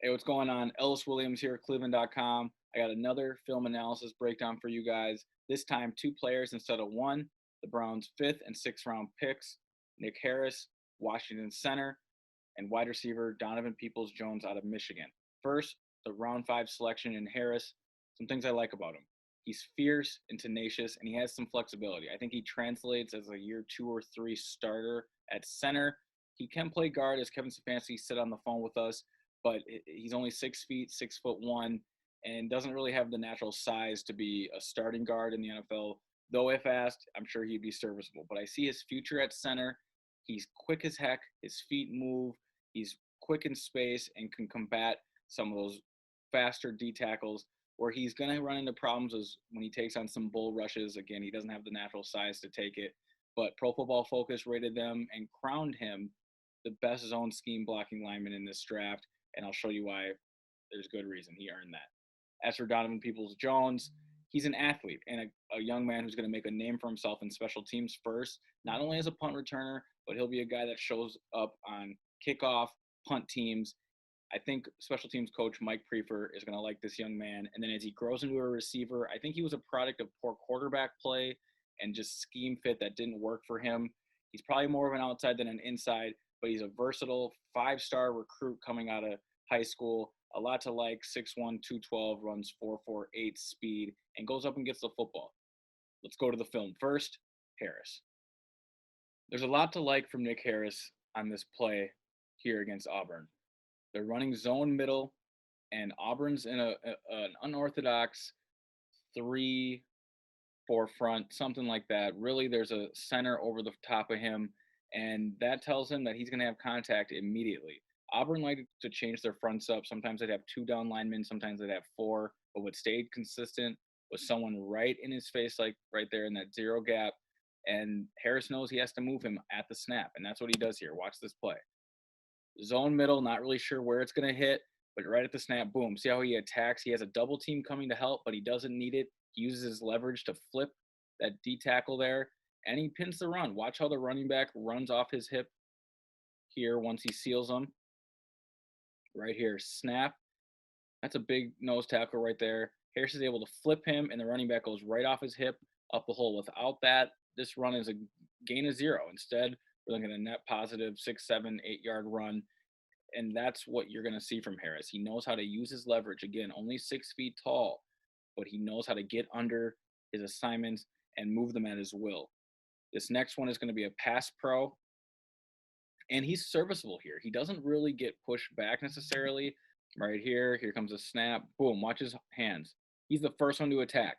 Hey, what's going on? Ellis Williams here, cleveland.com. I got another film analysis breakdown for you guys. This time, two players instead of one. The Browns' fifth and sixth round picks, Nick Harris, Washington center, and wide receiver Donovan Peoples-Jones out of Michigan. First, the round five selection in Harris. Some things I like about him. He's fierce and tenacious, and he has some flexibility. I think he translates as a year two or three starter at center. He can play guard, as Kevin Stefanski said on the phone with us, but he's only 6 feet, 6'1", and doesn't really have the natural size to be a starting guard in the NFL. Though if asked, I'm sure he'd be serviceable. But I see his future at center. He's quick as heck. His feet move. He's quick in space and can combat some of those faster D tackles. Where he's going to run into problems is when he takes on some bull rushes. Again, he doesn't have the natural size to take it. But Pro Football Focus rated them and crowned him the best zone scheme blocking lineman in this draft. And I'll show you why there's good reason he earned that. As for Donovan Peoples-Jones, he's an athlete and a young man who's going to make a name for himself in special teams first, not only as a punt returner, but he'll be a guy that shows up on kickoff, punt teams. I think special teams coach Mike Prefer is going to like this young man. And then as he grows into a receiver, I think he was a product of poor quarterback play and just scheme fit that didn't work for him. He's probably more of an outside than an inside, but he's a versatile five-star recruit coming out of high school. A lot to like, 6'1", 212, runs 4.48 speed, and goes up and gets the football. Let's go to the film. First, Harris. There's a lot to like from Nick Harris on this play here against Auburn. They're running zone middle, and Auburn's in an unorthodox 3-4 front, something like that. Really, there's a center over the top of him, and that tells him that he's going to have contact immediately. Auburn liked to change their fronts up. Sometimes they'd have two down linemen, sometimes they'd have four, but what stayed consistent was someone right in his face, like right there in that zero gap. And Harris knows he has to move him at the snap, and that's what he does here. Watch this play. Zone middle, not really sure where it's going to hit, but right at the snap, boom. See how he attacks? He has a double team coming to help, but he doesn't need it. He uses his leverage to flip that D tackle there, and he pins the run. Watch how the running back runs off his hip here once he seals them. Right here, snap. That's a big nose tackle right there. Harris is able to flip him, and the running back goes right off his hip up the hole. Without that, this run is a gain of 0. Instead, we're looking at a net positive 6, 7, 8-yard run, and that's what you're going to see from Harris. He knows how to use his leverage. Again, only 6 feet tall, but he knows how to get under his assignments and move them at his will. This next one is going to be a pass pro, and he's serviceable here. He doesn't really get pushed back necessarily. Right here comes a snap. Boom, watch his hands. He's the first one to attack.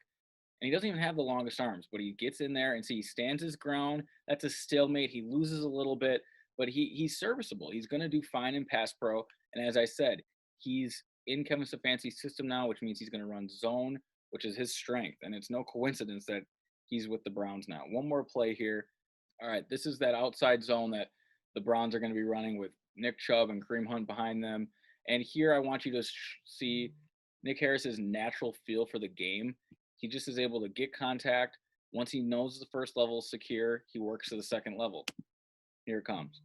And he doesn't even have the longest arms, but he gets in there and see he stands his ground. That's a stalemate. He loses a little bit, but he's serviceable. He's going to do fine in pass pro. And as I said, he's in Kevin Stefanski's system now, which means he's going to run zone, which is his strength. And it's no coincidence that he's with the Browns now. One more play here. All right, this is that outside zone that the Browns are going to be running with Nick Chubb and Kareem Hunt behind them. And here I want you to see Nick Harris's natural feel for the game. He just is able to get contact. Once he knows the first level is secure, he works to the second level. Here it comes.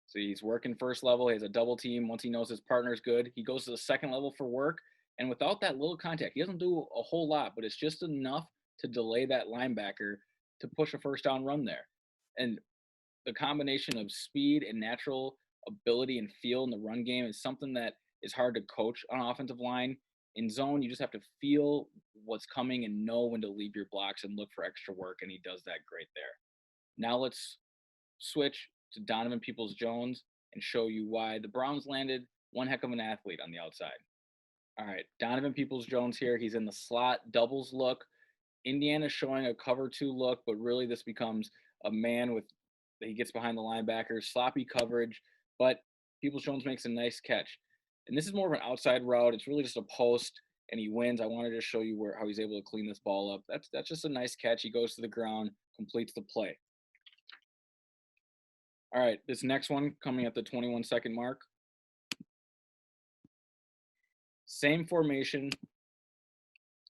See, he's working first level. He has a double team. Once he knows his partner's good, he goes to the second level for work. And without that little contact, he doesn't do a whole lot, but it's just enough to delay that linebacker to push a first down run there. And the combination of speed and natural ability and feel in the run game is something that is hard to coach on offensive line. In zone, you just have to feel what's coming and know when to leave your blocks and look for extra work, and he does that great there. Now let's switch to Donovan Peoples-Jones and show you why the Browns landed one heck of an athlete on the outside. All right, Donovan Peoples-Jones here. He's in the slot, doubles look. Indiana's showing a cover 2 look, but really this becomes a man with he gets behind the linebacker, sloppy coverage, but Peoples-Jones makes a nice catch. And this is more of an outside route. It's really just a post, and he wins. I wanted to show you how he's able to clean this ball up. That's just a nice catch. He goes to the ground, completes the play. All right, this next one coming at the 21-second mark. Same formation.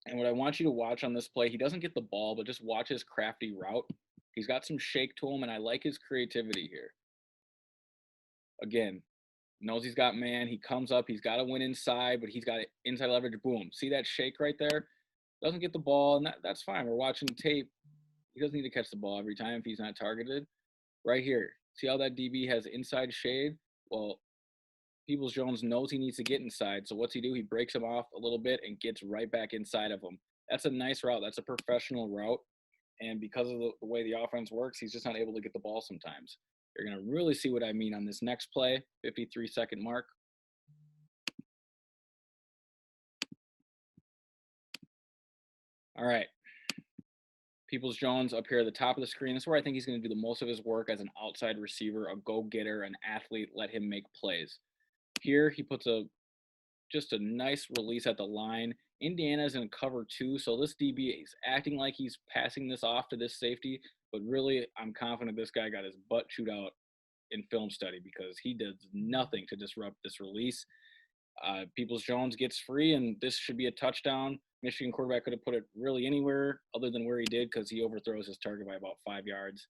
And what I want you to watch on this play, he doesn't get the ball, but just watch his crafty route. He's got some shake to him, and I like his creativity here. Again, knows he's got man. He comes up. He's got to win inside, but he's got inside leverage. Boom. See that shake right there? Doesn't get the ball, and that's fine. We're watching tape. He doesn't need to catch the ball every time if he's not targeted. Right here. See how that DB has inside shade? Well, Peoples-Jones knows he needs to get inside. So what's he do? He breaks him off a little bit and gets right back inside of him. That's a nice route. That's a professional route. And because of the way the offense works, he's just not able to get the ball sometimes. You're going to really see what I mean on this next play, 53-second mark. All right. Peoples-Jones up here at the top of the screen. This is where I think he's going to do the most of his work as an outside receiver, a go-getter, an athlete. Let him make plays. Here he puts just a nice release at the line. Indiana's in cover 2, so this DB is acting like he's passing this off to this safety, but really I'm confident this guy got his butt chewed out in film study because he does nothing to disrupt this release. Peoples-Jones gets free, and this should be a touchdown. Michigan quarterback could have put it really anywhere other than where he did because he overthrows his target by about 5 yards.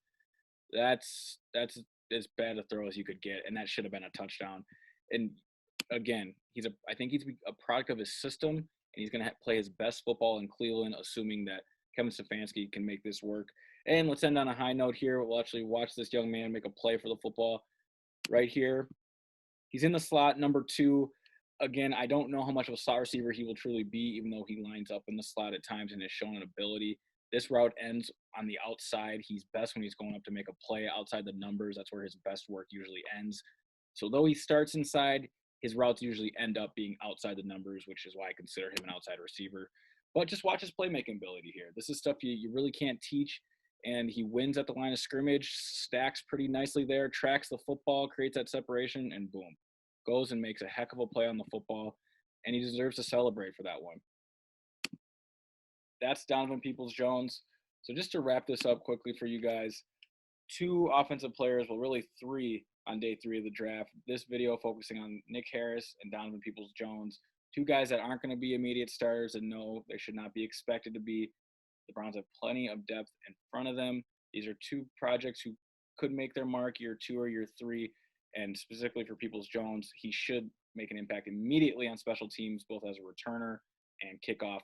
That's as bad a throw as you could get, and that should have been a touchdown. And again, I think he's a product of his system, and he's going to play his best football in Cleveland, assuming that Kevin Stefanski can make this work. And let's end on a high note here. We'll actually watch this young man make a play for the football right here. He's in the slot, number 2. Again, I don't know how much of a slot receiver he will truly be, even though he lines up in the slot at times and has shown an ability. This route ends on the outside. He's best when he's going up to make a play outside the numbers. That's where his best work usually ends. So though he starts inside, his routes usually end up being outside the numbers, which is why I consider him an outside receiver. But just watch his playmaking ability here. This is stuff you really can't teach. And he wins at the line of scrimmage, stacks pretty nicely there, tracks the football, creates that separation, and boom, goes and makes a heck of a play on the football. And he deserves to celebrate for that one. That's Donovan Peoples-Jones. So just to wrap this up quickly for you guys, 2 offensive players, well, really 3 on day 3 of the draft. This video focusing on Nick Harris and Donovan Peoples-Jones, 2 guys that aren't going to be immediate starters, and no, they should not be expected to be. The Browns have plenty of depth in front of them. These are 2 projects who could make their mark year 2 or year 3, and specifically for Peoples-Jones, he should make an impact immediately on special teams, both as a returner and kickoff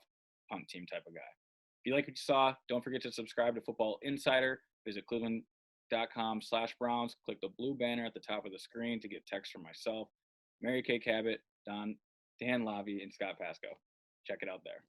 punt team type of guy. If you like what you saw, don't forget to subscribe to Football Insider. Visit cleveland.com/Browns. Click the blue banner at the top of the screen to get text from myself, Mary Kay Cabot, Dan Lavie, and Scott Pasco. Check it out there.